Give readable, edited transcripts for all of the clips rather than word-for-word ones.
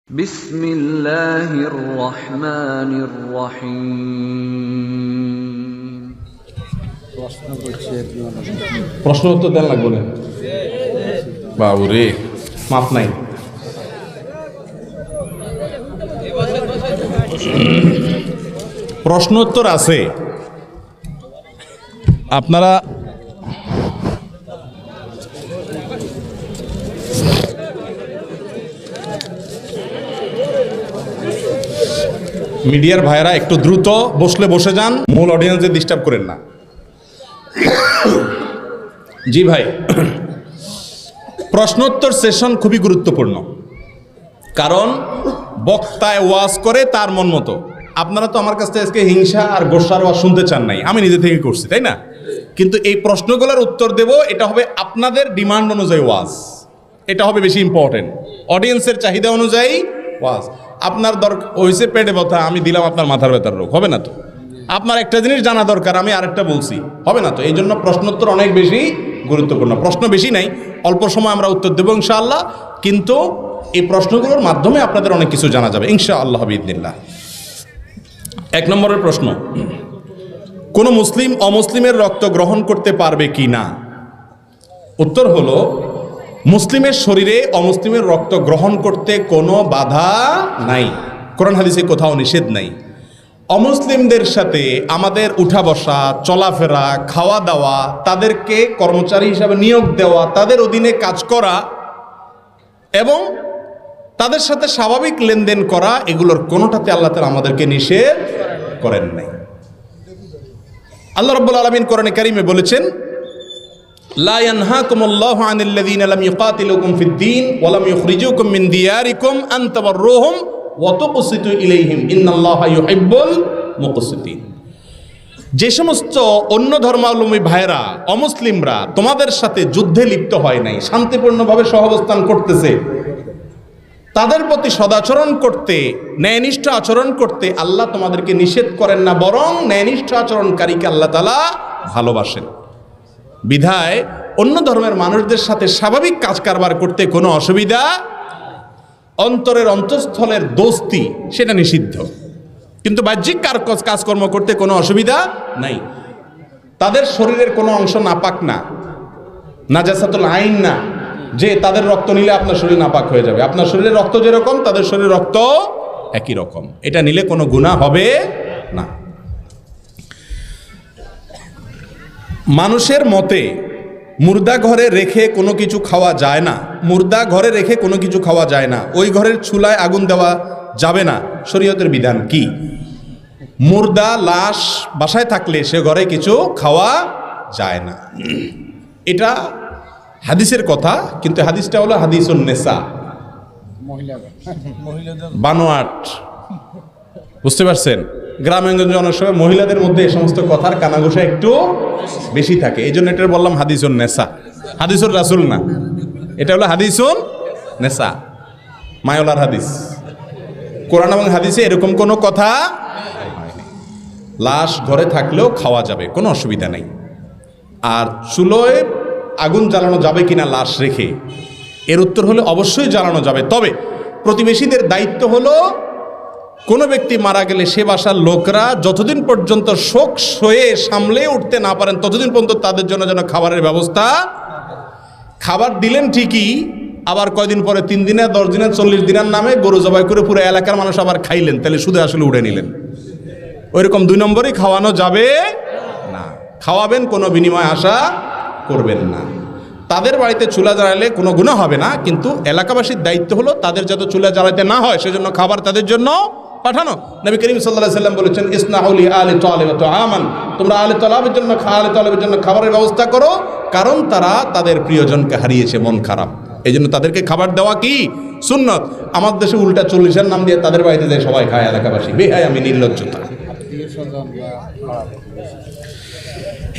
বিসমিল্লাহির রহমানির রহিম। প্রশ্ন উত্তর দেন লাগবে না বাবু রে, মাপ নাই। প্রশ্ন উত্তর আছে, আপনারা মিডিয়ার ভাইয়েরা একটু দ্রুত বসলে বসে যান, মূল অডিয়েন্সে ডিস্টার্ব করেন না। জি ভাই, প্রশ্নোত্তর সেশন খুবই গুরুত্বপূর্ণ, কারণ বক্তায় ওয়াজ করে তার মন মতো। আপনারা তো আমার কাছ থেকে আজকে হিংসা আর গোসার ওয়াজ শুনতে চান নাই, আমি নিজে থেকে করছি, তাই না? কিন্তু এই প্রশ্নগুলোর উত্তর দেব, এটা হবে আপনাদের ডিমান্ড অনুযায়ী ওয়াজ, এটা হবে বেশি ইম্পর্টেন্ট। অডিয়েন্সের চাহিদা অনুযায়ী ওয়াজ। আপনার দরকার হয়েছে পেটে ব্যথা, আমি দিলাম আপনার মাথার ব্যথার রোগ, হবে না তো? আপনার একটা জিনিস জানা দরকার, আমি আরেকটা বলছি, হবে না তো? এই জন্য প্রশ্নোত্তর অনেক বেশি গুরুত্বপূর্ণ। প্রশ্ন বেশি নাই, অল্প সময় আমরা উত্তর দেবো ইনশাআল্লাহ, কিন্তু এই প্রশ্নগুলোর মাধ্যমে আপনাদের অনেক কিছু জানা যাবে ইনশাআল্লাহ বিইذনিল্লাহ। 1 নম্বরের প্রশ্ন, কোন মুসলিম অমুসলিমের রক্ত গ্রহণ করতে পারবে কি না? উত্তর হলো, মুসলিমের শরীরে অমুসলিমের রক্ত গ্রহণ করতে কোনো বাধা নাই, কোরআন হাদিসে কোথাও নিষেধ নাই। অমুসলিমদের সাথে আমাদের উঠা বসা, চলাফেরা, খাওয়া দাওয়া, তাদেরকে কর্মচারী হিসাবে নিয়োগ দেওয়া, তাদের অধীনে কাজ করা এবং তাদের সাথে স্বাভাবিক লেনদেন করা, এগুলোর কোনোটাতে আল্লাহ তাআলা আমাদেরকে নিষেধ করেন নাই। আল্লাহ রাব্বুল আলামিন কোরআনে কারীমে বলেছেন, লা ইয়ানহাকুমুল্লাহু আনিল্লাযীনা লাম ইউকাতিলুকুম ফিদ-দীন ওয়া লাম ইউখরিজুকুম মিন দিয়ারিকুম আন তাবাররুহুম ওয়া তুকসিতু ইলাইহিম ইন্নাল্লাহা ইউহিব্বুল মুকসিতিন। যে সমস্ত অন্য ধর্মাবলম্বী ভাইরা, অমুসলিমরা তোমাদের সাথে যুদ্ধে লিপ্ত হয় নাই, শান্তিপূর্ণভাবে সহাবস্থান করতেছে, তাদের প্রতি সদাচরণ করতে, ন্যায়নিষ্ঠ আচরণ করতে আল্লাহ তোমাদেরকে নিষেধ করেন না, বরং ন্যায়নিষ্ঠ আচরণকারীকে আল্লাহ তাআলা ভালোবাসেন। বিধায় অন্য ধর্মের মানুষদের সাথে স্বাভাবিক কাজ কারবার করতে কোনো অসুবিধা, অন্তরের অন্তঃস্থলের দোস্তি সেটা নিষিদ্ধ, কিন্তু বাহ্যিক কাজকর্ম করতে কোনো অসুবিধা নাই। তাদের শরীরের কোনো অংশ নাপাক না, নাজাসাতুল আইন না, যে তাদের রক্ত নিলে আপনার শরীর নাপাক হয়ে যাবে। আপনার শরীরের রক্ত যেরকম তাদের শরীরের রক্ত একই রকম, এটা নিলে কোনো গুনাহ হবে না। মানুষের মতে মুর্দা ঘরে রেখে কোনো কিছু খাওয়া যায় না, মুর্দা ঘরে রেখে কোনো কিছু খাওয়া যায় না, ওই ঘরের চুলায় আগুন দেওয়া যাবে না, শরীয়তের বিধান কি? মুর্দা লাশ বাসায় থাকলে সে ঘরে কিছু খাওয়া যায় না, এটা হাদিসের কথা, কিন্তু হাদিসটা হলো হাদিসুন নেসা, বানোয়াট, বুঝতে পারছেন? গ্রামেগঞ্জে অনেক সময় মহিলাদের মধ্যে এই সমস্ত কথার কানাঘোষা একটু বেশি থাকে, এই জন্য এটা বললাম হাদিসুন নেসা, হাদিসুর রাসূল না, এটা হলো হাদিসুন নেসা, মায়োলার হাদিস। কোরআন এবং হাদিসে এরকম কোনো কথা হয়নি। লাশ ঘরে থাকলেও খাওয়া যাবে, কোনো অসুবিধা নেই। আর চুলোয় আগুন জ্বালানো যাবে কিনা লাশ রেখে, এর উত্তর হলো অবশ্যই জ্বালানো যাবে। তবে প্রতিবেশীদের দায়িত্ব হলো, কোনো ব্যক্তি মারা গেলে সে বাসার লোকরা যতদিন পর্যন্ত শোক সয়ে সামলে উঠতে না পারেন ততদিন পর্যন্ত তাদের জন্য যেন খাবারের ব্যবস্থা, খাবার দিলেন ঠিকই, আবার কয়দিন পরে 3 দিনে 10 দিনে 40 দিনের নামে গরু জবাই করে পুরো এলাকার মানুষ আবার খাইলেন, তাহলে শুধু আসলে উড়ে নিলেন। ওইরকম 2 নম্বরই খাওয়ানো যাবে না। খাওয়াবেন, কোনো বিনিময় আশা করবেন না। তাদের বাড়িতে চুলা জ্বালালে কোনো গুনাহ হবে না, কিন্তু এলাকাবাসীর দায়িত্ব হলো তাদের যাতে চুলা জ্বালাতে না হয় সেজন্য খাবার তাদের জন্য পাঠানো। নবী করিম সাল্লাল্লাহু আলাইহি সাল্লাম বলেছেন, ইসনাউ লি আলি তালিব তাআমান, তোমরা আলে তালিবের জন্য খাবারের ব্যবস্থা করো, কারণ তারা তাদের প্রিয়জনকে হারিয়েছে, মন খারাপ, এই জন্য তাদেরকে খাবার দেওয়া কি সুন্নত। আমাদের দেশে উল্টা 40-এর নাম দিয়ে তাদের বাড়িতে যায় সবাই খায়, এলাকাবাসী বেহায়া, আমি নির্লজ্জতা।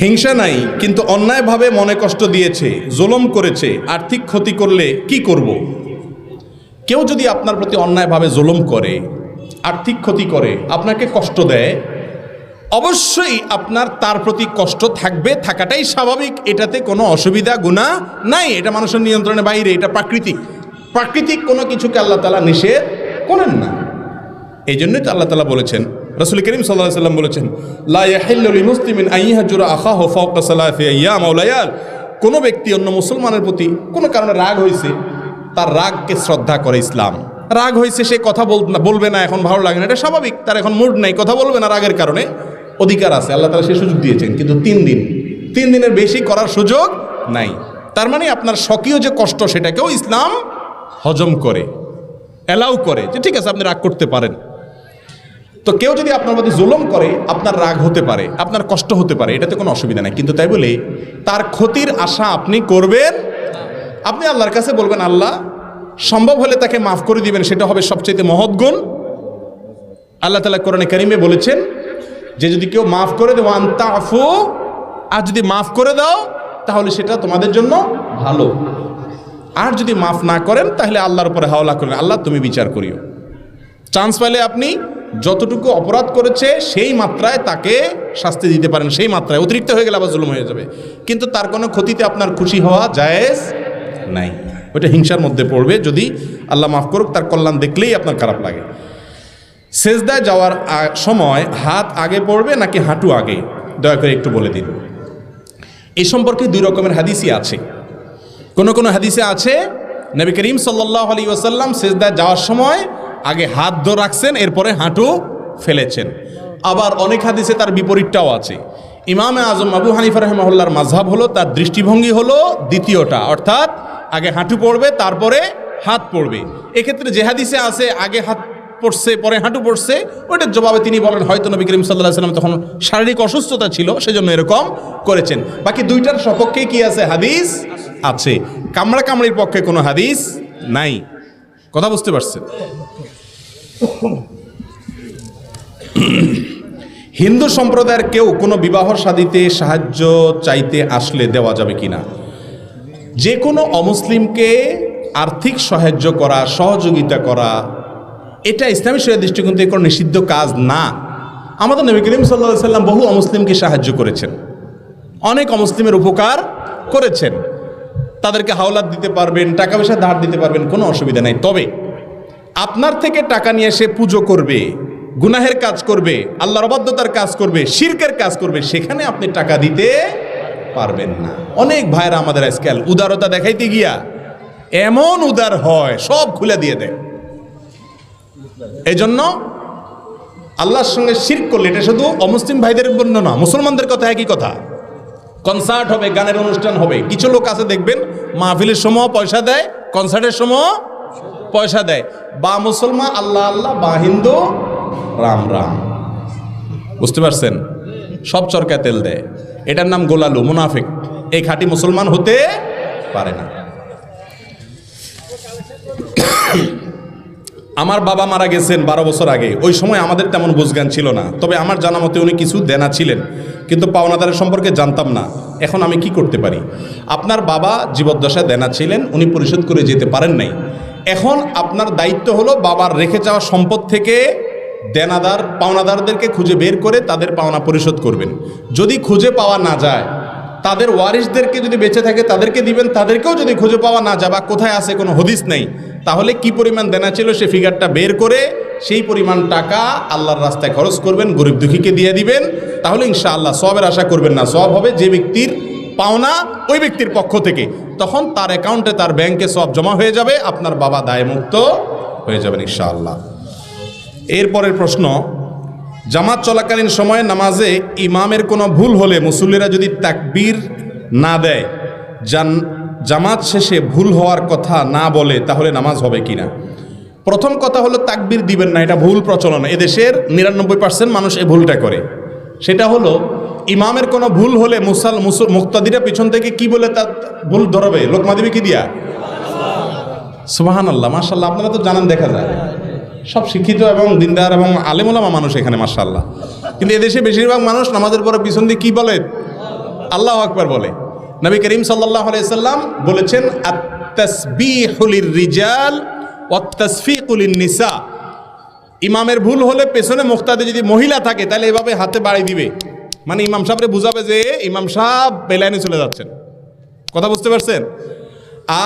হিংসা নাই, কিন্তু অন্যায়ভাবে মনে কষ্ট দিয়েছে, জুলুম করেছে, আর্থিক ক্ষতি করলে কি করব? কেউ যদি আপনার প্রতি অন্যায়ভাবে জুলুম করে, আর্থিক ক্ষতি করে, আপনাকে কষ্ট দেয়, অবশ্যই আপনার তার প্রতি কষ্ট থাকবে, থাকাটাই স্বাভাবিক, এটাতে কোনো অসুবিধা গুনাহ নাই, এটা মানুষের নিয়ন্ত্রণের বাইরে, এটা প্রাকৃতিক কোনো কিছুকে আল্লাহ তাআলা নিষেধ করেন না। এই জন্যই তো আল্লাহ তাআলা বলেছেন, রাসূল করিম সাল্লাল্লাহু আলাইহি ওয়াসাল্লাম বলেছেন, লা ইয়াহিল্লু লিমুসলিমিন আন ইয়াহজুরা আখাহু ফাওকা সালাসি আইয়াম ওয়া লায়াল। কোনো ব্যক্তি অন্য মুসলমানের প্রতি কোনো কারণে রাগ হয়েছে, তার রাগকে শ্রদ্ধা করে ইসলাম। রাগ হয়েছে, সে কথা বলবে না, এখন ভালো লাগে না, এটা স্বাভাবিক, তার এখন মুড নাই, কথা বলবে না রাগের কারণে, অধিকার আছে, আল্লাহ তাআলা সে সুযোগ দিয়েছেন। কিন্তু 3 দিনের বেশি করার সুযোগ নাই। তার মানে আপনার স্বকীয় যে কষ্ট সেটাকেও ইসলাম হজম করে, অ্যালাউ করে, যে ঠিক আছে আপনি রাগ করতে পারেন। তো কেউ যদি আপনার প্রতি জুলুম করে, আপনার রাগ হতে পারে, আপনার কষ্ট হতে পারে, এটাতে কোনো অসুবিধা নাই। কিন্তু তাই বলে তার ক্ষতির আশা আপনি করবেন। আপনি আল্লাহর কাছে বলবেন, আল্লাহ সম্ভব হলে তাকে মাফ করে দিবেন, সেটা হবে সবচেয়ে মহৎ গুণ। আল্লাহ তাআলা কোরআনে কারিমে বলেছেন যে যদি কেউ মাফ করে দেও ওয়ান তাফু, আর যদি মাফ করে দাও তাহলে সেটা তোমাদের জন্য ভালো। আর যদি মাফ না করেন তাহলে আল্লাহর উপরে হাওলা করেন, আল্লাহ তুমি বিচার করিও। চান্স পাইলে আপনি যতটুকু অপরাধ করেছে সেই মাত্রায় তাকে শাস্তি দিতে পারেন, সেই মাত্রায়। অতিরিক্ত হয়ে গেলে আবার জুলুম হয়ে যাবে। কিন্তু তার কোনো ক্ষতিতে আপনার খুশি হওয়া জায়েজ নাই, ওটা হিংসার মধ্যে পড়বে। যদি আল্লাহ মাফ করুক, তার কল্যাণ দেখলেই আপনার খারাপ লাগে। সেজদায় যাওয়ার সময় হাত আগে পড়বে নাকি হাঁটু আগে, দয়া করে একটু বলে দিন। এই সম্পর্কে 2 রকমের হাদিসই আছে। কোন হাদিসে আছে নবী করিম সাল্লাল্লাহু আলাইহি ওয়াসাল্লাম সেজদায় যাওয়ার সময় আগে হাত ধরে রাখছেন, এরপরে হাঁটু ফেলেছেন। আবার অনেক হাদিসে তার বিপরীতটাও আছে। ইমামে আজম আবু হানিফা রাহিমাহুল্লাহর মাযহাব হলো, তার দৃষ্টিভঙ্গি হলো দ্বিতীয়টা, অর্থাৎ আগে হাঁটু পড়বে তারপরে হাত পড়বে। এক্ষেত্রে যে হাদিসে আছে আগে হাত পড়ছে পরে হাঁটু পড়ছে, ওইটার জবাবে তিনি বলেন হয়তো নবী করিম সাল্লাল্লাহু আলাইহি ওয়াসাল্লাম তখন শারীরিক অসুস্থতা ছিল, সেজন্য এরকম করেছেন। বাকি 2টার সপক্ষে কি আছে? হাদিস আছে। কামড়ির পক্ষে কোনো হাদিস নাই। কথা বুঝতে পারছেন? হিন্দু সম্প্রদায়ের কেউ কোনো বিবাহ শাদীতে সাহায্য চাইতে আসলে দেওয়া যাবে কিনা? যে কোনো অমুসলিমকে আর্থিক সাহায্য করা, সহযোগিতা করা, এটা ইসলামী শরীয়তের দৃষ্টিকোণ থেকে কোনো নিষিদ্ধ কাজ না। আমাদের নবী করিম সাল্লাল্লাহু আলাইহি ওয়াসাল্লাম বহু অমুসলিমকে সাহায্য করেছেন, অনেক অমুসলিমের উপকার করেছেন। তাদেরকে হাওলাত দিতে পারবেন, টাকা পয়সা ধার দিতে পারবেন, কোনো অসুবিধা নাই। তবে আপনার থেকে টাকা নিয়ে এসে পুজো করবে, গুনাহের কাজ করবে, আল্লাহর অবাধ্যতার কাজ করবে, শিরকের কাজ করবে, সেখানে আপনি টাকা দিতে পারবেন না। অনেক ভাইরা আমাদের আজকাল উদারতা দেখাইতে গিয়া এমন উদার হয়, সব খুলে দিয়ে দেয়। এই জন্য আল্লাহর সঙ্গে শিরক করলে, এটা শুধু অমুসলিম ভাইদের জন্য না, মুসলমানদের কথা একই কথা। কনসার্ট হবে, গানের অনুষ্ঠান হবে, কিছু লোক আছে দেখবেন মাহফিলের সময় পয়সা দেয়, কনসার্টের সময় পয়সা দেয়। বা মুসলমান আল্লাহ আল্লাহ, বা হিন্দু রাম রাম। বুঝতে পারছেন? সব চরকায় তেল দেয়। এটার নাম গোলালু, মুনাফিক। এই খাঁটি মুসলমান হতে পারে না। আমার বাবা মারা গেছেন 12 বছর আগে। ওই সময় আমাদের তেমন বুঝজ্ঞান ছিল না, তবে আমার জানা মতে উনি কিছু দেনা ছিলেন, কিন্তু পাওনাদারের সম্পর্কে জানতাম না। এখন আমি কি করতে পারি? আপনার বাবা জীবদ্দশায় দেনা ছিলেন, উনি পরিশোধ করে যেতে পারেন নাই। এখন আপনার দায়িত্ব হলো বাবার রেখে যাওয়া সম্পদ থেকে পাওনাদারদেরকে খুঁজে বের করে তাদের পাওনা পরিশোধ করবেন। যদি খুঁজে পাওয়া না যায়, তাদের ওয়ারিসদেরকে যদি বেঁচে থাকে তাদেরকে দিবেন। তাদেরকেও যদি খুঁজে পাওয়া না যায় বা কোথায় আছে কোনো হদিস নেই, তাহলে কি পরিমাণ দেনা ছিল সে ফিগারটা বের করে সেই পরিমাণ টাকা আল্লাহর রাস্তায় খরচ করবেন, গরিব দুঃখীকে দিয়ে দিবেন। তাহলে ইনশাআল্লাহ সওয়াবের আশা করবেন না, সওয়াব হবে যে ব্যক্তির পাওনা ওই ব্যক্তির পক্ষ থেকে। তখন তার অ্যাকাউন্টে, তার ব্যাংকে সওয়াব জমা হয়ে যাবে, আপনার বাবা দায়মুক্ত হয়ে যাবেন ইনশাআল্লাহ। এরপরের প্রশ্ন, জামাত চলাকালীন সময়ে নামাজে ইমামের কোনো ভুল হলে মুসল্লিরা যদি তাকবীর না দেয়, জামাত শেষে ভুল হওয়ার কথা না বলে, তাহলে নামাজ হবে কিনা? প্রথম কথা হলো তাকবীর দিবেন না, এটা ভুল প্রচলন। এদেশের 99% মানুষ এই ভুলটা করে। সেটা হলো ইমামের কোনো ভুল হলে মুক্তাদিরা পিছন থেকে কি বলে তার ভুল ধরবে? লোকমা দিবে কি দিয়া? সুবহানাল্লাহ, মাশাআল্লাহ। আপনারা তো জানেন, দেখা যায় সব শিক্ষিত এবং দিনদার এবং আলেম ওলামা মানুষ এখানে, মাশাআল্লাহ। কিন্তু এদেশে বেশিরভাগ মানুষ নামাজের পরে পিছন দিয়ে কি বলে? আল্লাহু আকবার বলে। নবী করিম সাল্লাল্লাহু আলাইহি সাল্লাম বলেছেন, আত-তাসবিহু লির-রিজাল ওয়াত-তাসফিকু লিন-নিসা। ইমামের ভুল হলে পেছনে মুক্তাদি যদি মহিলা থাকে তাহলে এভাবে হাতে বাড়ি দিবে, মানে ইমাম সাহেবরে বুঝাবে যে ইমাম সাহেব বেলাইনে চলে যাচ্ছেন। কথা বুঝতে পারছেন?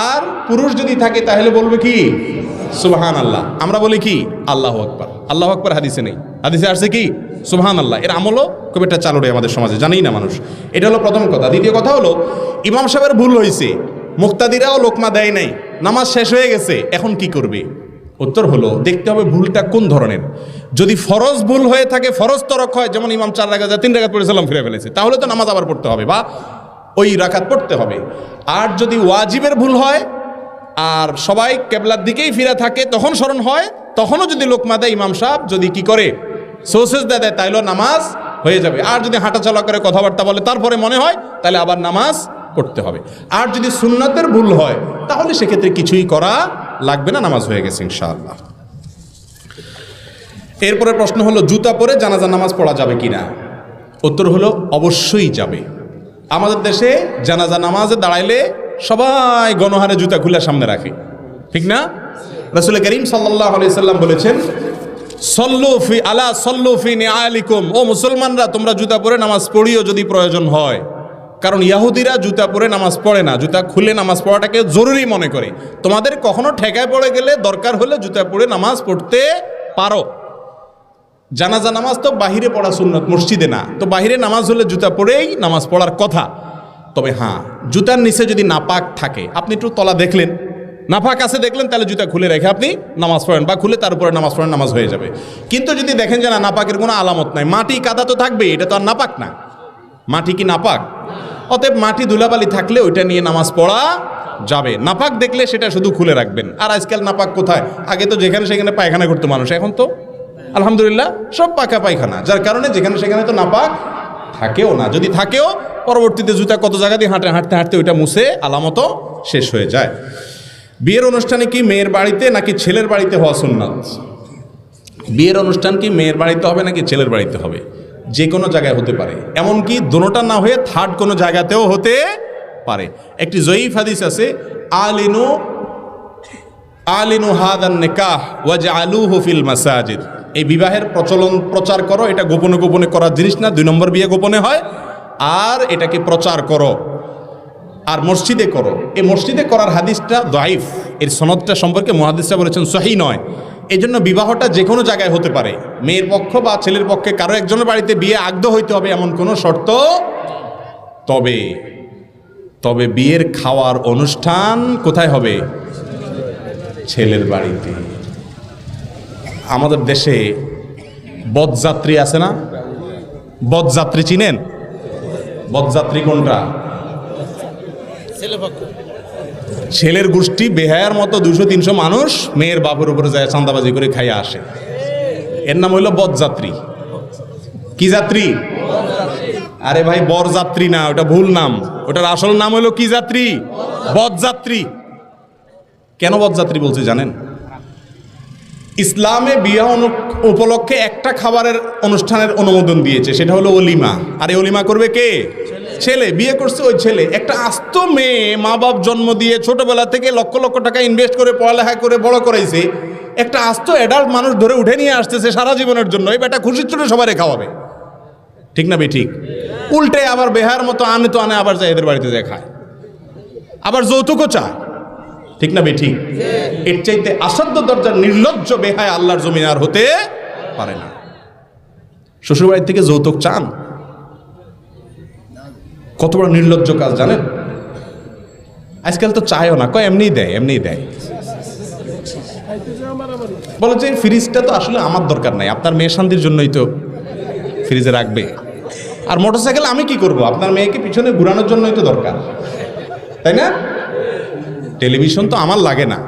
আর পুরুষ যদি থাকে তাহলে বলবে কি? সুবহানাল্লাহ। আমরা বলি কি আল্লাহু আকবার। আল্লাহু আকবার হাদিসে নেই, হাদিসে আসছে কি সুবহানাল্লাহ। এর আমলও খুব একটা চালু নেই আমাদের সমাজে, জানেই না মানুষ। এটা হলো প্রথম কথা। দ্বিতীয় কথা হলো ইমাম সাহেবের ভুল হয়েছে, মুক্তাদিরাও লোকমা দেয় নাই, নামাজ শেষ হয়ে গেছে, এখন কি করবে? উত্তর হলো দেখতে হবে ভুলটা কোন ধরনের। যদি ফরজ ভুল হয়ে থাকে, ফরজ তরক হয়, যেমন ইমাম 4 রাকাত 3 রাকাত পড়ে সালাম ফিরে ফেলেছে, তাহলে তো নামাজ আবার পড়তে হবে বা ওই রাকাত পড়তে হবে। আর যদি ওয়াজিবের ভুল হয় আর সবাই কেবলার দিকেই ফিরে থাকে, তখন স্মরণ হয়, তখনও যদি লোকমা দেয় ইমাম সাহেব, যদি কি করে সোসেস দেয়, তাইলে নামাজ হয়ে যাবে। আর যদি হাঁটাচলা করে কথাবার্তা বলে তারপরে মনে হয়, তাহলে আবার নামাজ পড়তে হবে। আর যদি সুন্নাতের ভুল হয় তাহলে সেক্ষেত্রে কিছুই করা লাগবে না, নামাজ হয়ে গেছে ইনশাআল্লাহ। এরপরে প্রশ্ন হলো জুতা পরে জানাজা নামাজ পড়া যাবে কিনা? উত্তর হলো অবশ্যই যাবে। আমাদের দেশে জানাজা নামাজে দাঁড়াইলে সবাই গণহারে জুতা খুলে সামনে রাখে, ঠিক না? রাসূল করিম সাল্লাল্লাহু আলাইহি সাল্লাম বলেছেন সল্লু ফি আলা সল্লু ফি নিআলিকুম, ও মুসলমানরা তোমরা জুতা পরে নামাজ পড়িও যদি প্রয়োজন হয়। কারণ ইহুদিরা জুতা পরে নামাজ পড়ে না, জুতা খুলে নামাজ পড়াটাকে জরুরি মনে করে। তোমাদের কখনো ঠেকায় পড়ে গেলে দরকার হলে জুতা পরে নামাজ পড়তে পারো। জানাজা নামাজ তো বাহিরে পড়া সুন্নত, মসজিদে না। তো বাহিরে নামাজ হলে জুতা পরেই নামাজ পড়ার কথা। তবে হ্যাঁ, জুতার নিচে যদি নাপাক থাকে, আপনি একটু তলা দেখলেন, নাপাক আছে দেখলেন, তাহলে জুতা খুলে রেখে আপনি নামাজ পড়েন, বা খুলে তার উপরে নামাজ পড়েন, নামাজ হয়ে যাবে। কিন্তু যদি দেখেন যে না, নাপাকের কোনো আলামত নাই, মাটি কাদা তো থাকবে, এটা তো আর নাপাক না। মাটি কি নাপাক? অতএব মাটি ধুলাবালি থাকলে ওইটা নিয়ে নামাজ পড়া যাবে। নাপাক দেখলে সেটা শুধু খুলে রাখবেন। আর আজকাল নাপাক কোথায়? আগে তো যেখানে সেখানে পায়খানা করতো মানুষ, এখন তো আলহামদুলিল্লাহ সব পাকা পায়খানা, যার কারণে যেখানে সেখানে তো নাপাক থাকেও না। যদি থাকেও, পরবর্তীতে জুতা কত জায়গা দিয়ে হাঁটতে হাঁটতে ওইটা মুছে আলামতও শেষ হয়ে যায়। বিয়ের অনুষ্ঠানে কি মেয়ের বাড়িতে নাকি ছেলের বাড়িতে হওয়া সুন্নাত? বিয়ের অনুষ্ঠান কি মেয়ের বাড়িতে হবে নাকি ছেলের বাড়িতে হবে? যে কোনো জায়গায় হতে পারে, এমনকি দোনোটা না হয়ে থার্ড কোনো জায়গাতেও হতে পারে। একটি জয়ীফ হাদিস আছে, আলিনু হাদান নিকাহ ওয়াজআলুহু ফিল মাসাজিদ। এই বিবাহের প্রচার করো, এটা গোপনে গোপনে করার জিনিস না। 2 নম্বর বিয়ে গোপনে হয়, আর এটাকে প্রচার করো, আর মসজিদে করো। এই মসজিদে করার হাদিসটা দাইফ, এর সনদটা সম্পর্কে মুহাদ্দিসরা বলেছেন সহিহ নয়। এই জন্য বিবাহটা যে কোনো জায়গায় হতে পারে। মেয়ের পক্ষ বা ছেলের পক্ষে কারো একজনের বাড়িতে বিয়ে আগ্ধ হইতে হবে এমন কোনো শর্ত। তবে বিয়ের খাওয়ার অনুষ্ঠান কোথায় হবে? ছেলের বাড়িতে। আমাদের দেশে বরযাত্রী আছে না? বরযাত্রী চিনেন? বরযাত্রী কোনটা? ছেলের গোষ্ঠী বেহায়ার মতো 200-300 মানুষ মেয়ের বাপের উপরে যায় চাঁদাবাজি করে খাইয়া আসে, এর নাম হইল বরযাত্রী। কি যাত্রী? আরে ভাই, বরযাত্রী না, ওটা ভুল নাম। ওটার আসল নাম হলো কি যাত্রী? বরযাত্রী। কেন বরযাত্রী বলছি জানেন? ইসলামে বিয়ে উপলক্ষে একটা খাবারের অনুষ্ঠানের অনুমোদন দিয়েছে, সেটা হলো অলিমা। আর এই অলিমা করবে কে? ছেলে। বিয়ে করছে ওই ছেলে। একটা আস্ত মেয়ে, মা বাপ জন্ম দিয়ে ছোটবেলা থেকে লক্ষ লক্ষ টাকা ইনভেস্ট করে পড়ালেখা করে বড় করাইছে, একটা আস্ত অ্যাডাল্ট মানুষ ধরে উঠে নিয়ে আসতেছে সারা জীবনের জন্য। এই বেটা খুশির ছোট সবাই খাওয়াবে, ঠিক না? ঠিক। উল্টে আবার বেহার মতো আনে তো আনে, আবার যায় এদের বাড়িতে যায় খায়, আবার যৌতুকও চায়, ঠিক না? ঠিক। এর চাইতে অসাধ্য দরজার নির্লজ্জ বেহায় আল্লাহর জমিনে আর হতে পারে না। শ্বশুর বাড়ির থেকে যৌতুক চান, কত বড় নির্লজ্জ কাজ জানেন? আজকাল তো চায়ও না, কয় এমনিই দেয়। বলে যে ফ্রিজটা তো আসলে আমার দরকার নাই, আপনার মেয়ের শান্তির জন্যই তো ফ্রিজে রাখবে। আর মোটরসাইকেল আমি কি করব? আপনার মেয়েকে পিছনে ঘুরানোর জন্যই তো দরকার, তাই না? টেলিভিশন তো আমার লাগে না,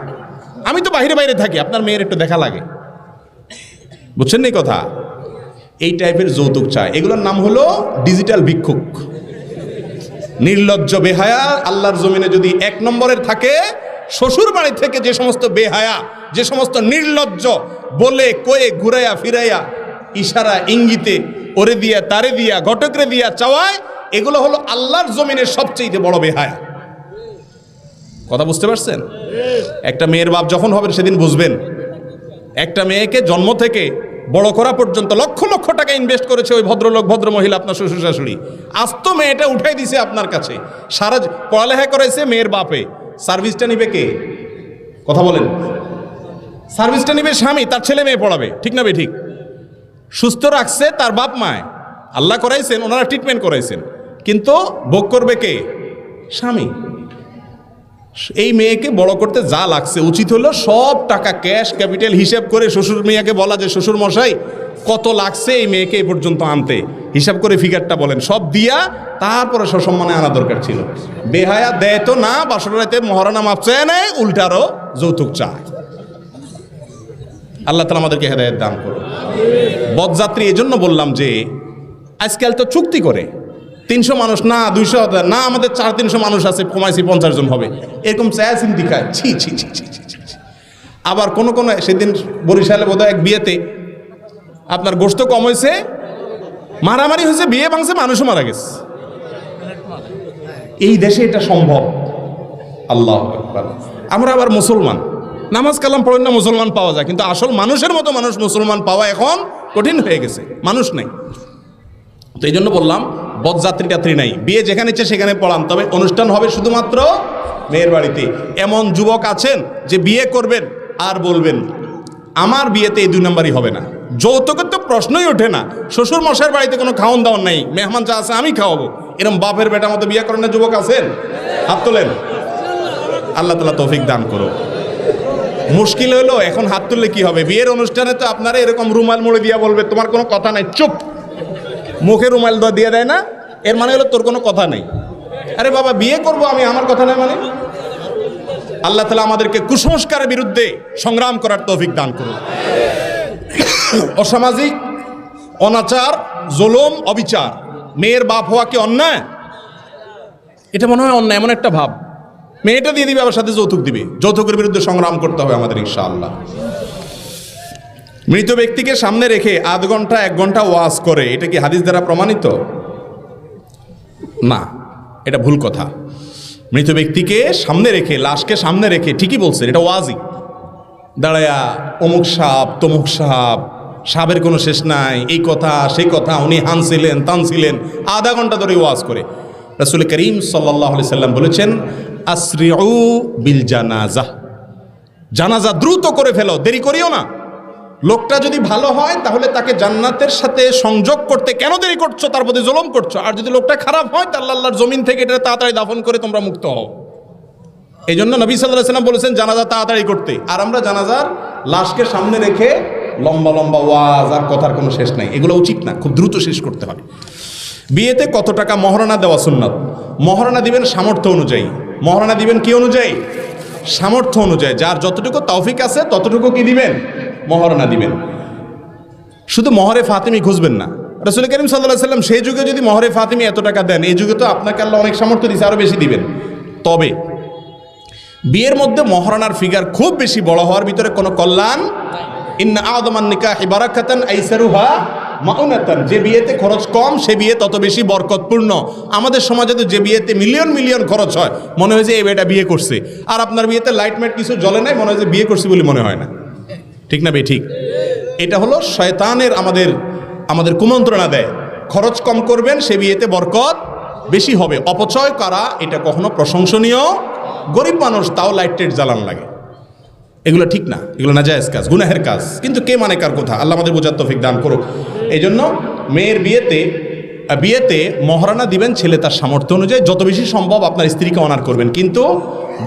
আমি তো বাইরে থাকি, আপনার মেয়ের একটু দেখা লাগে। বুঝছেন না কথা? এই টাইপের যৌতুক চায়, এগুলোর নাম হলো ডিজিটাল ভিক্ষুক। নির্লজ্জ বেহায়া আল্লাহর জমিনে যদি 1 নম্বরের থাকে, শ্বশুর বাড়ি থেকে যে সমস্ত বেহায়া, যে সমস্ত নির্লজ্জ বলে কয়ে ঘুরাইয়া ফিরাইয়া ইশারা ইঙ্গিতে ওরে দিয়া তারে দিয়া ঘটকরে দিয়া চাওয়ায়, এগুলো হলো আল্লাহর জমিনের সবচেয়ে বড় বেহায়া। কথা বুঝতে পারছেন? একটা মেয়ের বাপ যখন হবেন সেদিন বুঝবেন। একটা মেয়েকে জন্ম থেকে বড় করা পর্যন্ত লক্ষ লক্ষ টাকা ইনভেস্ট করেছে ওই ভদ্রলোক ভদ্র মহিলা, আপনার শ্বশুর শাশুড়ি। আস্ত মেয়েটা উঠাই দিছে আপনার কাছে, সারা পড়ালেখা করাইছে মেয়ের বাপে, সার্ভিসটা নিবে কে? কথা বলেন। সার্ভিসটা নিবে স্বামী, তার ছেলে মেয়ে পড়াবে, ঠিক না বে ঠিক? সুস্থ রাখছে তার বাপ মায়, আল্লাহ করাইছেন, ওনারা ট্রিটমেন্ট করাইছেন, কিন্তু ভোগ করবে কে? স্বামী। এই মেয়েকে বড় করতে যা লাগছে, উচিত হলো সব টাকা ক্যাশ ক্যাপিটাল হিসাব করে শ্বশুর মেয়েকে বলা যে শ্বশুর মশাই কত লাগছে এই মেয়েকে এই পর্যন্ত আনতে, হিসাব করে ফিগারটা বলেন, সব দিয়া তারপরে সসম্মানে আনা দরকার ছিল। বেহায়া দেয় তো না, বাসর রাতে মহারণা মাপ চায় নেয়, উল্টারও যৌতুক চায়। আল্লাহ তাআলা আমাদেরকে হেদায়েত দান করুন। বদযাত্রী এই জন্য বললাম যে আজকাল তো চুক্তি করে 300 মানুষ না 200 না, আমাদের 400-300 মানুষ আছে, কমাইছি 50 জন হবে, এরকম চায়া চিন্তি খায়। ছি ছি ছি ছি ছি ছি। আবার কোনো সেদিন বরিশালে বোধহয় এক বিয়েতে আপনার গোশত কম হয়েছে, মারামারি হয়েছে, বিয়ে ভাঙছে, মানুষও মারা গেছে। এই দেশে এটা সম্ভব? আল্লাহু আকবার। আমরা আবার মুসলমান, নামাজ কালাম পড়েন না, মুসলমান পাওয়া যায়, কিন্তু আসল মানুষের মতো মানুষ মুসলমান পাওয়া এখন কঠিন হয়ে গেছে, মানুষ নেই। তো এই জন্য বললাম বদযাত্রী টাত্রী নাই, বিয়ে যেখানে ইচ্ছে সেখানে পড়ান, তবে অনুষ্ঠান হবে শুধুমাত্র মেয়ের বাড়িতে। এমন যুবক আছেন যে বিয়ে করবেন আর বলবেন আমার বিয়েতে এই 2 নম্বরই হবে না, যৌতুকের তো প্রশ্নই ওঠে না, শ্বশুর মশাইয়ের বাড়িতে কোনো খাওয়ান দাওয়ান নাই, মেহমান যা আছে আমি খাওয়াবো, এরকম বাপের বেটার মতো বিয়ে করেন না যুবক আছেন? হাত তোলেন। আল্লাহ তাআলা তৌফিক দান করো। মুশকিল হলো এখন হাত তুললে কি হবে? বিয়ের অনুষ্ঠানে তো আপনারা এরকম রুমাল মুড়ে দিয়া বলবে তোমার কোনো কথা নাই, চুপ। মুখে রুমাল দিয়ে দেয় না, এর মানে হলো তোর কোনো কথা নেই। আরে বাবা, বিয়ে করব আমি, আমার কথা নাই মানে? আল্লাহ তাআলা আমাদেরকে কুসংস্কারের বিরুদ্ধে সংগ্রাম করার তৌফিক দান করুন। অসামাজিক অনাচার, জুলুম, অবিচার, মেয়ের বাপ হওয়া কি অন্যায়? এটা মনে হয় অন্যায়, এমন একটা ভাব। মেয়েটা দিয়ে দিবে, আবার সাথে যৌতুক দিবে। যৌতুকের বিরুদ্ধে সংগ্রাম করতে হবে আমাদের ইনশাআল্লাহ। মৃত ব্যক্তিকে সামনে রেখে 0.5 ঘন্টা 1 ঘন্টা ওয়াজ করে, এটা কি হাদিস দ্বারা প্রমাণিত? না, এটা ভুল কথা। মৃত ব্যক্তিকে সামনে রেখে, লাশকে সামনে রেখে ঠিকই বলছেন, এটা ওয়াজই। দাঁড়ায়া অমুক সাপ তমুক সাপ, সাপের কোনো শেষ নাই, এই কথা সেই কথা, উনি হানছিলেন তানছিলেন, 0.5 ঘন্টা ধরে ওয়াজ করে। রাসূল করিম সাল্লাল্লাহু আলাইহি সাল্লাম বলেছেন আসরিউ বিল জানাজা, জানাজা দ্রুত করে ফেলো, দেরি করিও না। লোকটা যদি ভালো হয় তাহলে তাকে জান্নাতের সাথে সংযোগ করতে কেন দেরি করছো, তার প্রতি জুলুম করছো। আর যদি লোকটা খারাপ হয় তাহলে আল্লাহর জমিন থেকে এটা তাড়াতাড়ি দাফন করে তোমরা মুক্ত হও। এই জন্য নবী সাল্লাল্লাহু আলাইহি ওয়াসাল্লাম বলেছেন জানাজা তাড়াতাড়ি করতে। আর আমরা জানাজার লাশকে সামনে রেখে লম্বা লম্বা ওয়াজ আর কথার কোনো শেষ নাই, এগুলো উচিত না, খুব দ্রুত শেষ করতে হবে। বিয়েতে কত টাকা মহারণা দেওয়া সুন্নাত। মহারণা দিবেন সামর্থ্য অনুযায়ী। মহারণা দিবেন কি অনুযায়ী? সামর্থ্য অনুযায়ী। যার যতটুকু তৌফিক আছে ততটুকু কি দিবেন? মহারণা দিবেন। শুধু মহরে ফাতিমি খুঁজবেন না। রাসূল করিম সাল্লাল্লাহু আলাইহি ওয়াসাল্লাম সেই যুগে যদি মহরে ফাতিমি এত টাকা দেন, এই যুগে তো আপনাকে আল্লাহ অনেক সামর্থ্য দিয়েছে, আরো বেশি দিবেন। তবে বিয়ের মধ্যে মহারণার ফিগার খুব বেশি বড় হওয়ার ভিতরে কোনো কল্যাণ। ইন্না আযমান নিকাহি বারাকাতান আইসারুহা মাউনাতান, যে বিয়েতে খরচ কম সে বিয়ে তত বেশি বরকতপূর্ণ। আমাদের সমাজে তো যে বিয়েতে মিলিয়ন মিলিয়ন খরচ হয়, মনে হয় যে এই বেটা বিয়ে করছে, আর আপনার বিয়েতে লাইট মাইট কিছু জ্বলে নাই, মনে হয় যে বিয়ে করছে বলে মনে হয় না। ঠিক না বে ঠিক? এটা হলো শয়তানের আমাদের কুমন্ত্রণা দেয়। খরচ কম করবেন সে বিয়েতে বরকত বেশি হবে। অপচয় করা এটা কখনো প্রশংসনীয়। গরিব মানুষ তাও লাইট টাইট জ্বালান লাগে, এগুলো ঠিক না, এগুলো নাজায়েজ কাজ, গুনাহের কাজ। কিন্তু কে মানে কার কথা? আল্লাহ আমাদের বোঝার তৌফিক দান করুক। এই জন্য মেয়ের বিয়েতে মহারণা দিবেন ছেলে তার সামর্থ্য অনুযায়ী, যত বেশি সম্ভব আপনার স্ত্রীকে অনার করবেন। কিন্তু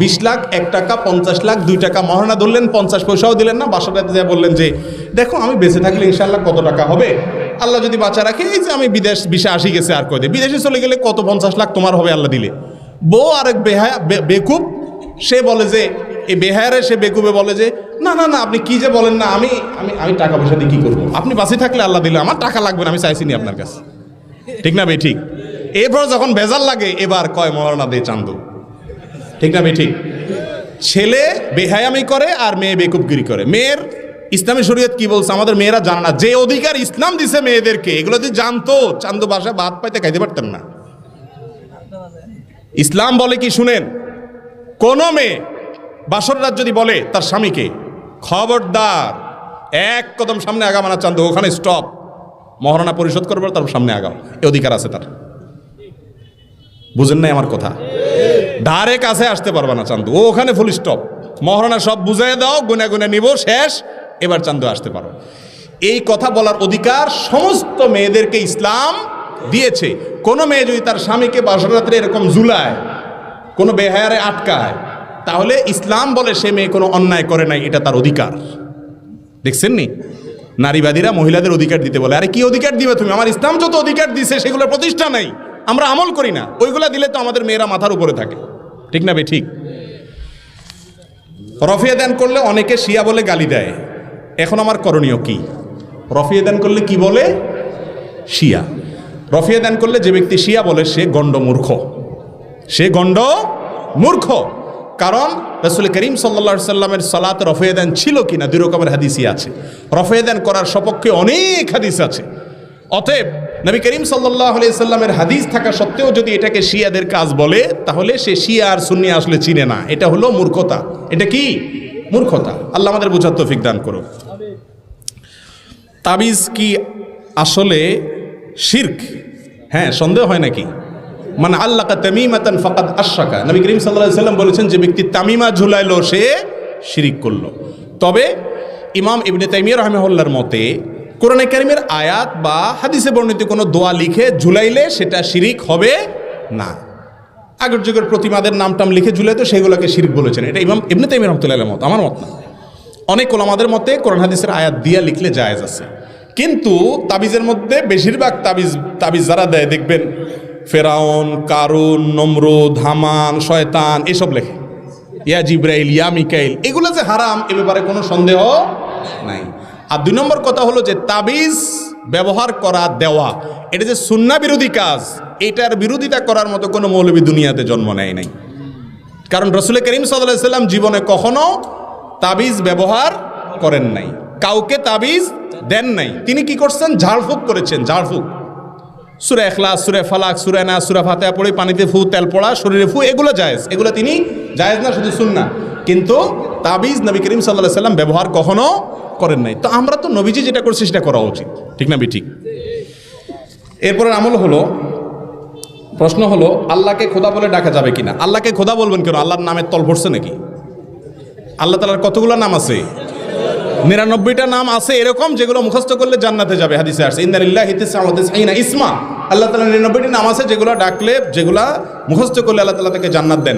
20 লাখ 1 টাকা 50 লাখ 2 টাকা মহারণা ধরলেন, 50 পয়সাও দিলেন না, বাসাটাতে যা বললেন যে দেখো আমি বেঁচে থাকলে ইনশাআল্লাহ কত টাকা হবে, আল্লাহ যদি বাঁচা রাখে, এই যে আমি বিদেশ ভিসা আসি গেছে আর কয়দিন, বিদেশে চলে গেলে কত 50 লাখ তোমার হবে আল্লাহ দিলে। বউ আরেক বেকুব, সে বলে যে এই বেহায়ারে সে বেকুবে বলে যে না না না আপনি কি যে বলেন না, আমি আমি আমি টাকা পয়সা দিয়ে কী করবো, আপনি বাঁচে থাকলে আল্লাহ দিলে, আমার টাকা লাগবে না, আমি চাইছি নি আপনার কাছে। ঠিক না বে ঠিক? এরপর যখন ভেজাল লাগে এবার কয় মহারণা দে চান্দু। ঠিক না বে ঠিক? ছেলে বেহায়ামি করে আর মেয়ে বেকুবগিরি করে। মেয়ের ইসলামী শরীয়ত কি বলছে আমাদের মেয়েরা জানে না। যে অধিকার ইসলাম দিছে মেয়েদেরকে, এগুলো যদি জানতো চান্দু বাসায় ভাত পাইতে খাইতে পারতেন না। ইসলাম বলে কি শুনেন, কোন মেয়ে বাসর রাত যদি বলে তার স্বামীকে খবরদার 1 কদম সামনে আগামা না চান্দু, ওখানে স্টপ, মহারণা পরিশোধ করবে তার সামনে আগাও, এ অধিকার আছে তার। বুঝেন নাই আমার কথা? ধারে কাছে আসতে পারবে না চান্দু, ও ওখানে ফুল স্টপ, মহারণা সব বুঝাই দাও, গুনে গুনে নিব, শেষ, এবার চান্দু আসতে পারো। এই কথা বলার অধিকার সমস্ত মেয়েদেরকে ইসলাম দিয়েছে। কোনো মেয়ে যদি তার স্বামীকে বাসর রাত্রে এরকম ঝুলায়, কোনো বেহায়ারে আটকায়, তাহলে ইসলাম বলে সে মেয়ে কোনো অন্যায় করে নাই, এটা তার অধিকার। দেখছেন নি, নারীবাদীরা মহিলাদের অধিকার দিতে বলে। আরে কি অধিকার দিবে তুমি? আমার ইসলাম যত অধিকার দিছে সেগুলোর প্রতিষ্ঠা নাই, আমরা আমল করি না। ওইগুলা দিলে তো আমাদের মেয়েরা মাথার উপরে থাকে, ঠিক না বে ঠিক? রফিয়া দান করলে অনেকে শিয়া বলে গালি দেয়। এখন আমার করণীয় কি? রফিয়া দান করলে কি বলে? শিয়া। রফিয়া দান করলে যে ব্যক্তি শিয়া বলে সে গণ্ড মূর্খ, সে গণ্ড মূর্খ। কারণ রাসূল করিম সাল্লাল্লাহু আলাইহি সাল্লামের সালাতে রফিয়া দান ছিল কিনা দুই রকমের হাদিসই আছে। রফিয়া দান করার সপক্ষে অনেক হাদিস আছে। অতএব নবী করিম সাল্লাল্লাহু আলাইহি সাল্লামের হাদিস থাকা সত্ত্বেও যদি এটাকে শিয়াদের কাজ বলে, তাহলে সে শিয়া আর সুন্নি আসলে চিনে না। এটা হলো মূর্খতা। এটা কি? মূর্খতা। আল্লাহ আমাদের বোঝার তৌফিক দান করুন। তাবিজ কি আসলে শিরক? হ্যাঁ, সন্দেহ হয় নাকি? মানে আল্লাকা তামিমাতান ফাকাদ আশরাকা, নবী করিম সাল্লাল্লাহু আলাইহি সাল্লাম বলেছেন যে ব্যক্তি তামিমা ঝুলাইলো সে শিরিক করলো। তবে ইমাম ইবনে তাইমিয়া রাহিমাহুল্লাহর মতে কোরআনে কারিমের আয়াত বা হাদিসে বর্ণিত কোনো দোয়া লিখে ঝুলাইলে সেটা শিরিক হবে না। আগের যুগের প্রতিমাদের নামটাম লিখে ঝুলাইতো সেগুলোকে শিরিক বলেছেন। এটা ইমাম ইবনে তাইমিয়া রাহমাতুল্লাহির মত, আমার মত না। অনেক ওলামাদের মতে কোরআন হাদিসের আয়াত দিয়া লিখলে জায়েজ আছে। কিন্তু তাবিজের মধ্যে বেশিরভাগ তাবিজ যারা দেয় দেখবেন ফেরাউন, কারুন, নমরুদ, হামান, শয়তান এসব লেখে। ইয়া জিব্রাইল, ইয়া মিকাইল, এগুলো যে হারাম এ ব্যাপারে কোনো সন্দেহ নাই। আর দুই নম্বর কথা হলো যে তাবিজ ব্যবহার করা, দেওয়া, এটা যে সুন্নাহ বিরোধী কাজ, এটার বিরোধিতা করার মতো কোনো মৌলবী দুনিয়াতে জন্ম নেয় নাই। কারণ রাসূল করিম সাল্লাল্লাহু আলাইহি সাল্লাম জীবনে কখনো তাবিজ ব্যবহার করেন নাই, কাউকে তাবিজ দেন নাই। তিনি কি করছেন? ঝাড়ফুঁক করেছেন। ঝাড়ফুঁক, সূরা ইখলাস, সূরা ফালাক, সূরা নাস, সূরা ফাতিহা পড়ে পানিতে ফু, তেল পড়া, শরীরে ফু, এগুলো জায়েজ। এগুলো তিনি জায়েজ না, শুধু সুন্নাহ। কিন্তু তাবিজ নবী করিম সাল্লাল্লাহু আলাইহি সাল্লাম ব্যবহার কখনো করেন নাই। তো আমরা তো নবীজি যেটা করছি সেটা করা উচিত, ঠিক না ঠিক? এরপরের আমল হলো, প্রশ্ন হলো আল্লাহকে খোদা বলে ডাকা যাবে কিনা? আল্লাহকে খোদা বলবেন কেন? আল্লাহর নামের তল পড়ছে নাকি? আল্লাহ তাআলার কতগুলো নাম আছে? 99টা নাম আছে এরকম যেগুলো মুখস্থ করলে জান্নাতে যাবে। হাদিসে আসছে ইন্না লিল্লাহি 99 ইসমা, আল্লাহ তাআলার 99টি নাম আছে যেগুলো ডাকলে, যেগুলা মুখস্থ করলে আল্লাহ তাআলা তাকে জান্নাত দেন,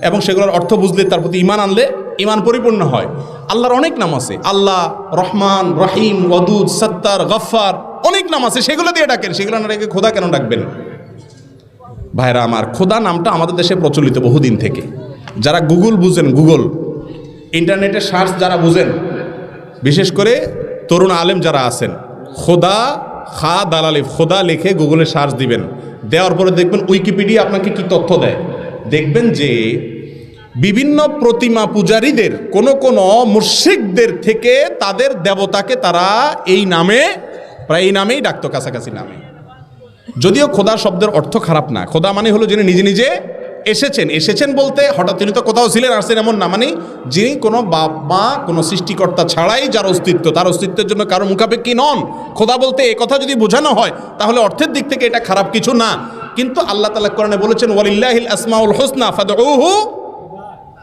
এবং সেগুলোর অর্থ বুঝলে, তার প্রতি ঈমান আনলে ঈমান পরিপূর্ণ হয়। আল্লাহর অনেক নাম আছে, আল্লাহ, রহমান, রহিম, ওয়াদুদ, সত্তার, গফফার, অনেক নাম আছে, সেগুলো দিয়ে ডাকেন। সেগুলো না রেখে খোদা কেন ডাকবেন? ভাইরা আমার, খোদা নামটা আমাদের দেশে প্রচলিত বহুদিন থেকে। যারা গুগল বুঝেন, গুগল ইন্টারনেটে সার্চ যারা বুঝেন, বিশেষ করে তরুণ আলেম যারা আছেন, খোদা, খা দালালিফ, খোদা লিখে গুগলে সার্চ দিবেন। দেওয়ার পরে দেখবেন উইকিপিডিয়া আপনাকে কি তথ্য দেয়। দেখবেন যে বিভিন্ন প্রতিমা পূজারীদের, কোন মুশরিকদের থেকে তাদের দেবতাকে তারা এই নামে, প্রায় এই নামেই ডাকতো, কাছাকাছি নামে। যদিও খোদা শব্দের অর্থ খারাপ না। খোদা মানে হলো যিনি নিজে নিজে এসেছেন বলতে হঠাৎ তিনি তো কোথাও ছিলেন, আসছেন এমন না। মানে যিনি কোনো বাপ মা, কোনো সৃষ্টিকর্তা ছাড়াই যার অস্তিত্ব, তার অস্তিত্বের জন্য কারো মুখাপেক্ষী নন। খোদা বলতে এই কথা যদি বোঝানো হয় তাহলে অর্থের দিক থেকে এটা খারাপ কিছু না। কিন্তু আল্লাহ তাআলা কোরআনে বলেছেন ওয়ালিল্লাহিল আসমাউল হুসনা ফাদউহু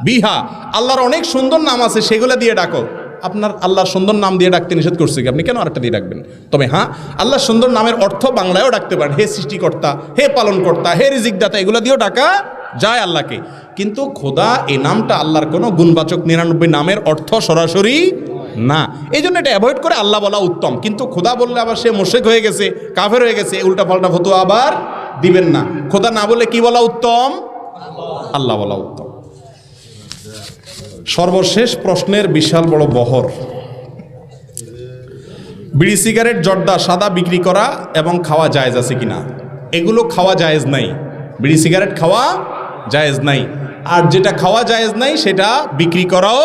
বিহা, আল্লাহর অনেক সুন্দর নাম আছে, সেগুলো দিয়ে ডাকো। আপনার আল্লাহর সুন্দর নাম দিয়ে ডাকতে নিষেধ করছে কি? আপনি কেন আরেকটা দিয়ে ডাকবেন? তবে হ্যাঁ, আল্লাহর সুন্দর নামের অর্থ বাংলায়ও ডাকতে পারেন। হে সৃষ্টিকর্তা, হে পালনকর্তা, হে রিজিকদাতা, এগুলো দিয়েও ডাকা যায় আল্লাহকে। কিন্তু খোদা এই নামটা আল্লাহর কোনো গুণবাচক 99 নামের অর্থ সরাসরি না। এই জন্য এটা অ্যাভয়েড করে আল্লাহ বলা উত্তম। কিন্তু খোদা বললে আবার সে মুশরিক হয়ে গেছে, কাফের হয়ে গেছে, উল্টা পাল্টা ফতোয়া আবার দিবেন না। খোদা না বলে কি বলা উত্তম? আল্লাহ বলা উত্তম। সর্বশেষ প্রশ্নের বিশাল বড় বহর। বিড়ি, সিগারেট, জর্দা, সাদা বিক্রি করা এবং খাওয়া জায়েজ আছে কিনা? এগুলো খাওয়া জায়েজ নাই। বিড়ি, সিগারেট খাওয়া জায়েজ নাই। আর যেটা খাওয়া জায়েজ নাই সেটা বিক্রি করাও,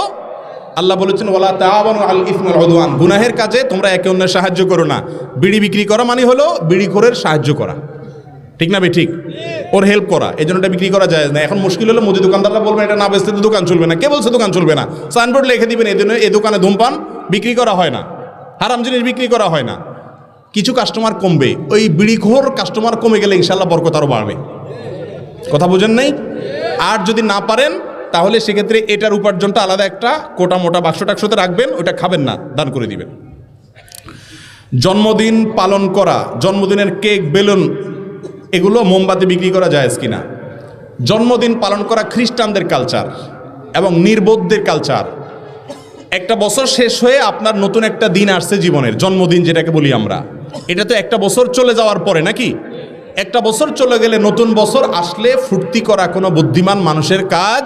আল্লাহ বলেছেন ওয়ালা তাআওয়ানু আল ইসমি ওয়াল উদওয়ান, গুনাহের কাজে তোমরা একে অন্যের সাহায্য করো না। বিড়ি বিক্রি করা মানে হলো বিড়িখোরের সাহায্য করা, ঠিক না ঠিক? ওর হেল্প করা, এই জন্য এটা বিক্রি করা যায় না। এখন মুশকিল হলো মুদি দোকানদাররা বলবেন এটা না বেচতে তো দোকান চলবে না। কে বলছে দোকান চলবে না? সাইনবোর্ড লিখে দিবেন এই দোকানে ধূমপান বিক্রি করা হয় না, হারাম জিনিস বিক্রি করা হয় না। কিছু কাস্টমার কমবে, ওই বিড়িখোর কাস্টমার কমে গেলে ইনশাল্লাহ বরকত আরও বাড়বে। কথা বুঝেন নাই? আর যদি না পারেন তাহলে সেক্ষেত্রে এটার উপার্জনটা আলাদা একটা কোটা মোটা বাক্স টাক্সতে রাখবেন, ওটা খাবেন না, দান করে দিবেন। জন্মদিন পালন করা, জন্মদিনের কেক, বেলুন, এগুলো মোমবাতি বিক্রি করা জায়েজ কিনা? জন্মদিন পালন করা খ্রিস্টানদের কালচার এবং নির্বোধদের কালচার। একটা বছর শেষ হয়ে আপনার নতুন একটা দিন আসছে জীবনের, জন্মদিন যেটাকে বলি আমরা, এটা তো একটা বছর চলে যাওয়ার পরে নাকি? একটা বছর চলে গেলে নতুন বছর আসলে ফুর্তি করা কোনো বুদ্ধিমান মানুষের কাজ।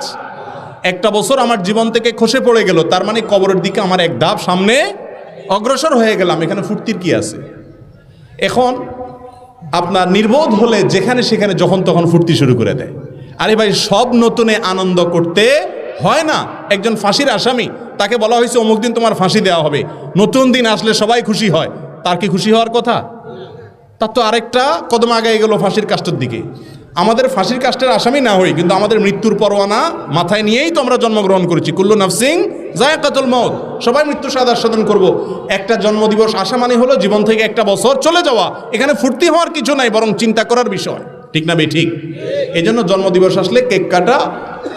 একটা বছর আমার জীবন থেকে খসে পড়ে গেল, তার মানে কবরের দিকে আমার এক ধাপ সামনে অগ্রসর হয়ে গেলাম, এখানে ফুর্তির কি আছে? এখন আপনার নির্বোধ হলে যেখানে সেখানে যখন তখন ফুর্তি শুরু করে দেয়। আরে ভাই, সব নতুনে আনন্দ করতে হয় না। একজন ফাঁসির আসামি, তাকে বলা হয়েছে অমুক দিন তোমার ফাঁসি দেওয়া হবে, নতুন দিন আসলে সবাই খুশি হয়, তার কি খুশি হওয়ার কথা? তার তো আরেকটা কদম আগে গেল ফাঁসির কাষ্টের দিকে। আমাদের ফাঁসির কাষ্টের আসামি না হই, কিন্তু আমাদের মৃত্যুর পরোয়ানা মাথায় নিয়েই তো আমরা জন্মগ্রহণ করেছি। কুল্লু নাফসিং যায়কাতুল মউত, সবাই মৃত্যুর স্বাদ আস্বাদন করব। একটা জন্মদিবস আসা মানে হলো জীবন থেকে একটা বছর চলে যাওয়া। এখানে ফুর্তি হওয়ার কিছু নাই, বরং চিন্তা করার বিষয়, ঠিক না ঠিক? এই জন্য জন্মদিবস আসলে কেক কাটা,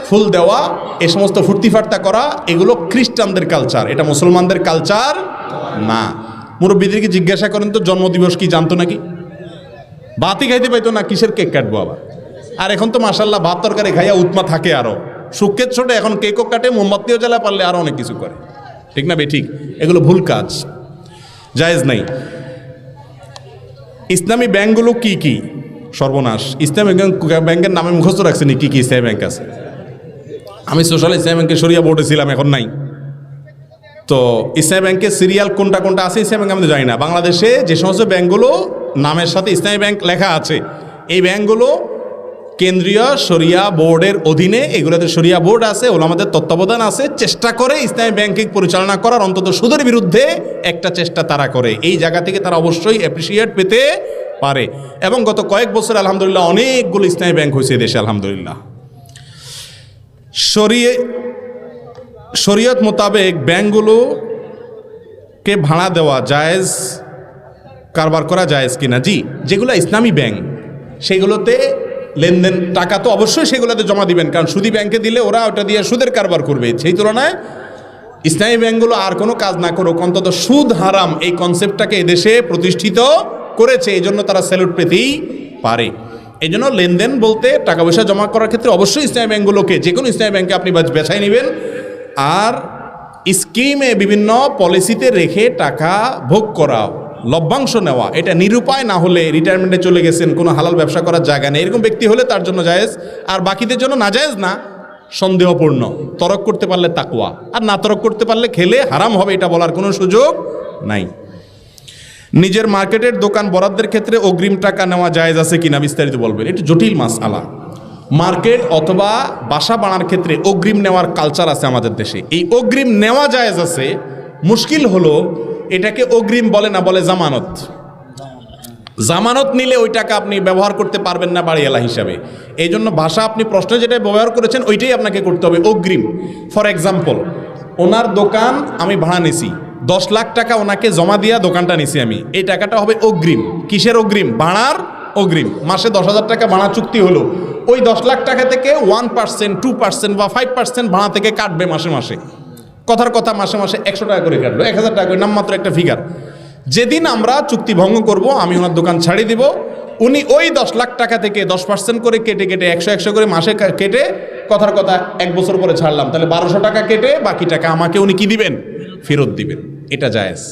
ফুল দেওয়া, এই সমস্ত ফুর্তি ফার্তা করা, এগুলো খ্রিস্টানদের কালচার, এটা মুসলমানদের কালচার না। মুরব্বীদেরকে জিজ্ঞাসা করেন তো জন্মদিবস কি জানতো নাকি? ভাতই খাইতে পাইতো না, কিসের কেক কাটবো আবার? আর এখন তো মাশাল্লাহ ভাত তরকারি খাইয়া উৎমা থাকে, আরো সুখের ছোটে এখন কেকও কাটে, মোমবাতিও জ্বালা, পারলে আরো অনেক কিছু করে, ঠিক না ঠিক? এগুলো ভুল কাজ, জায়েজ নাই। ইসলামী ব্যাংকগুলো কি কি? সর্বনাশ, ইসলামী ব্যাংকের নামে মুখস্থ রাখছেনি কি কি ইসলামী ব্যাংক আছে? আমি সোশ্যাল ইসলামী ব্যাংকে সরিয়া বোর্ডে ছিলাম, এখন নাই। তো ইসলামী ব্যাংকের সিরিয়াল কোনটা কোনটা আছে ইসলামী ব্যাংক আমি জানি না। বাংলাদেশে যে সমস্ত ব্যাংকগুলো নামের সাথে ইসলামী ব্যাংক লেখা আছে, এই ব্যাংকগুলো কেন্দ্রীয় শরিয়া বোর্ডের অধীনে, এগুলোতে শরিয়া বোর্ড আছে, ওলামাদের তত্ত্বাবধান আছে, চেষ্টা করে ইসলামী ব্যাংকিং পরিচালনা করার, অন্তত সুদের বিরুদ্ধে একটা চেষ্টা তারা করে। এই জায়গা থেকে তারা অবশ্যই অ্যাপ্রিসিয়েট পেতে পারে। এবং গত কয়েক বছর আলহামদুলিল্লাহ অনেকগুলো ইসলামী ব্যাংক হয়েছে দেশে আলহামদুলিল্লাহ। শরীয়ত মোতাবেক ব্যাংকগুলোকে ভাড়া দেওয়া জায়েজ, কারবার করা জায়েজ কিনা? জি, যেগুলো ইসলামী ব্যাংক সেগুলোতে লেনদেন, টাকা তো অবশ্যই সেগুলোতে জমা দিবেন, কারণ সুদী ব্যাংকে দিলে ওরা ওটা দিয়ে সুদের কারবার করবে। সেই তুলনায় ইসলামী ব্যাংকগুলো আর কোনো কাজ না করুক, অন্তত সুদ হারাম এই কনসেপ্টটাকে এদেশে প্রতিষ্ঠিত করেছে, এই জন্য তারা স্যালুট পেতেই পারে। এই জন্য লেনদেন বলতে টাকা পয়সা জমা করার ক্ষেত্রে অবশ্যই ইসলামী ব্যাংকগুলোকে, যে কোনো ইসলামী ব্যাংকে আপনি বেছাই নেবেন। আর স্কিমে বিভিন্ন পলিসিতে রেখে টাকা ভোগ করা, লভ্যাংশ নেওয়া, এটা নিরুপায় না হলে, রিটায়ারমেন্টে চলে গেছেন, কোনো হালাল ব্যবসা করার জায়গা নেই, এরকম ব্যক্তি হলে তার জন্য জায়েজ। আর বাকিদের জন্য না জায়েজ না, সন্দেহপূর্ণ। তরক করতে পারলে তাকওয়া, আর না তরক করতে পারলে খেলে হারাম হবে, এটা বলার কোনো সুযোগ নাই। নিজের মার্কেটের দোকান বরাদ্দের ক্ষেত্রে অগ্রিম টাকা নেওয়া জায়েজ আছে কিনা বিস্তারিত বলবেন। এটা জটিল মাসআলা। মার্কেট অথবা বাসা বানার ক্ষেত্রে অগ্রিম নেওয়ার কালচার আছে আমাদের দেশে, এই অগ্রিম নেওয়া জায়েজ আছে। মুশকিল হলো এটাকে অগ্রিম বলে না, বলে জামানত। জামানত নিলে ওই টাকা আপনি ব্যবহার করতে পারবেন না বাড়িওয়ালা হিসাবে। এই জন্য ভাষা আপনি প্রশ্নে যেটা ব্যবহার করেছেন ওইটাই আপনাকে করতে হবে, অগ্রিম। ফর এক্সাম্পল, ওনার দোকান আমি ভাড়া নিছি, 10 লাখ টাকা ওনাকে জমা দিয়া দোকানটা নিছি আমি, এই টাকাটা হবে অগ্রিম। কিসের অগ্রিম? ভাড়ার অগ্রিম। মাসে 10,000 টাকা ভাড়া চুক্তি হলো, ওই 10 লাখ টাকা থেকে 1%, 2% বা 5% ভাড়া থেকে কাটবে মাসে মাসে। কথার কথা, মাসে মাসে 100 টাকা করে কাটলো, 1000 টাকা করে, নামমাত্র একটা ফিগার। যেদিন আমরা চুক্তি ভঙ্গ করব, আমি ওনার দোকান ছাড়িয়ে দিব, উনি ওই 10 লাখ টাকা থেকে 10% করে কেটে কেটে 100 করে মাসে কেটে, কথার কথা 1 বছর পরে ছাড়লাম, তাহলে 1200 টাকা কেটে বাকি টাকা আমাকে উনি কি দিবেন? ফেরত দিবেন। এটা জায়েজ।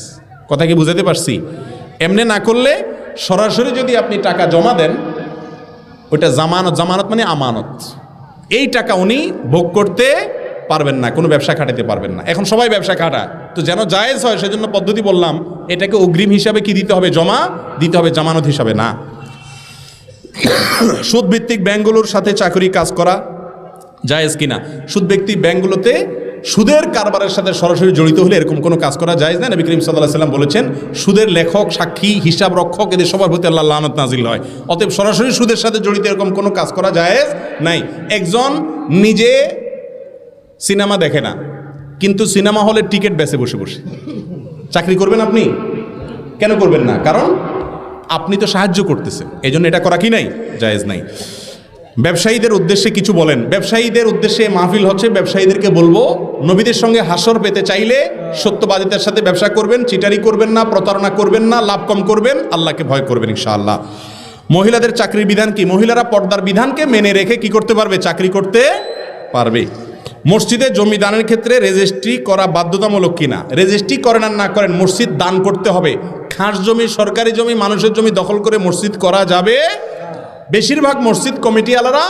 কথা কি বুঝাতে পারছি? এমনি না করলে সরাসরি যদি আপনি টাকা জমা দেন, ওইটা জামানত, জামানত মানে আমানত, এই টাকা উনি ভোগ করতে পারবেন না, কোনো ব্যবসা খাটাতে পারবেন না। এখন সবাই ব্যবসা খাটায়, তো যেন জায়েজ হয় সেজন্য পদ্ধতি বললাম, এটাকে অগ্রিম হিসাবে কি দিতে হবে? জমা দিতে হবে, জামানত হিসাবে না। সুদভিত্তিক ব্যাংকগুলোর সাথে চাকরি কাজ করা জায়েজ কিনা? সুদভিত্তিক ব্যাংকগুলোতে সুদের কারবারের সাথে সরাসরি জড়িত হলে এরকম কোনো কাজ করা জায়েজ না। নবী করিম সাল্লাল্লাহু আলাইহি ওয়াসাল্লাম বলেছেন, সুদের লেখক, সাক্ষী, হিসাব রক্ষক, এদের সবার প্রতি আল্লাহর লানত নাজিল হয়। অতএব সরাসরি সুদের সাথে জড়িত এরকম কোনো কাজ করা জায়েজ নাই। একজন নিজে সিনেমা দেখে না, কিন্তু সিনেমা হলের টিকিট বেচে বসে বসে চাকরি করবেন আপনি? কেন করবেন না? কারণ আপনি তো সাহায্য করতেছেন, এই জন্য এটা করা কি নাই? জায়েজ নাই। ব্যবসায়ীদের উদ্দেশ্যে কিছু বলেন। ব্যবসায়ীদের উদ্দেশ্যে মাহফিল হচ্ছে, ব্যবসায়ীদেরকে বলবো নবীদের সঙ্গে হাসর পেতে চাইলে সত্যবাদিতার সাথে ব্যবসা করবেন, চিটারি করবেন না, প্রতারণা করবেন না, লাভ কম করবেন, আল্লাহকে ভয় করবেন ইনশাআল্লাহ। মহিলাদের চাকরির বিধান কি? মহিলারা পর্দার বিধানকে মেনে রেখে কি করতে পারবে? চাকরি করতে পারবে। মসজিদে জমি দানের ক্ষেত্রে রেজিস্ট্রি করা বাধ্যতামূলক কিনা? রেজিস্ট্রি করেন আর না করেন, মসজিদ দান করতে হবে। খাস জমি, সরকারি জমি, মানুষের জমি দখল করে মসজিদ করা যাবে। বেশিরভাগ মসজিদ কমিটিওয়ালারা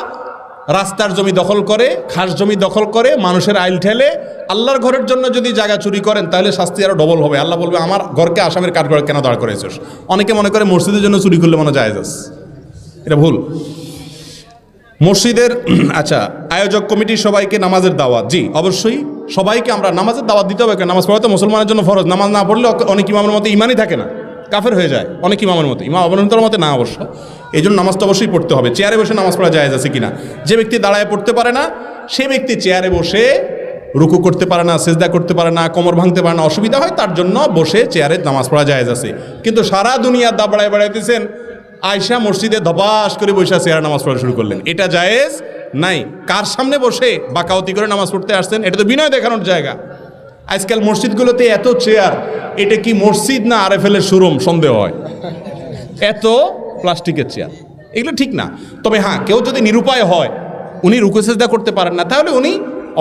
রাস্তার জমি দখল করে, খাস জমি দখল করে, মানুষের আইল ঠেলে। আল্লাহর ঘরের জন্য যদি জায়গা চুরি করেন তাহলে শাস্তি আরও ডবল হবে। আল্লাহ বলবে আমার ঘরকে আসামের কাঠগড়ে কেন দাঁড় করেছিস? অনেকে মনে করে মসজিদের জন্য চুরি করলে মনে জায়েজ আছে, এটা ভুল। মসজিদের আচ্ছা, আয়োজক কমিটির সবাইকে নামাজের দাওয়াত। জি অবশ্যই সবাইকে আমরা নামাজের দাওয়াত দিতে হবে। নামাজ পড়া তো মুসলমানের জন্য ফরজ। নামাজ না পড়লে অনেক ইমামের মতো ইমানই থাকে না, কাফের হয়ে যায় অনেক ইমামের মতো। ইমাম অবনতর মতে না অবশ্য, এই জন্য নামাজটা অবশ্যই পড়তে হবে। চেয়ারে বসে নামাজ পড়া জায়েজ আছে কিনা? যে ব্যক্তি দাঁড়ায় পড়তে পারে না সে ব্যক্তি চেয়ারে বসে রুকু করতে পারে না, সেজদা করতে পারে না, কোমর ভাঙতে পারে না, অসুবিধা হয়, তার জন্য বসে চেয়ারে নামাজ পড়া জায়েজ আছে। কিন্তু সারা দুনিয়া দা বাড়ায় বাড়াইতেছেন, আয়সা মসজিদে ধপাস করে বসে চেয়ারে নামাজ পড়া শুরু করলেন, এটা জায়েজ নাই। কার সামনে বসে বাকাওতি করে নামাজ পড়তে আসছেন? এটা তো বিনয় দেখানোর জায়গা। আজকাল মসজিদগুলোতে এত চেয়ার, এটা কি মসজিদ না আরএফএলের শোরুম সন্দেহ হয়, এত প্লাস্টিকের চেয়ার, এগুলো ঠিক না। তবে হ্যাঁ, কেউ যদি নিরুপায় হয়, উনি রুকু সেজদা করতে পারেন না, তাহলে উনি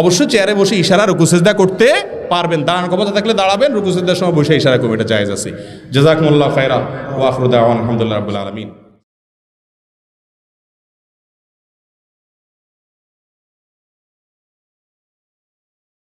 অবশ্যই চেয়ারে বসে ইশারা রুকু সেজদা করতে পারবেন। দাঁড়ানোর ক্ষমতা থাকলে দাঁড়াবেন, রুকু সেজদার সময় বসে ইশারা করবেন, এটা জায়েজ আছে। জাযাকুমুল্লাহু খায়রা ওয়া আখিরু দাওয়ানা আলহামদুলিল্লাহি রাব্বিল আলামিন।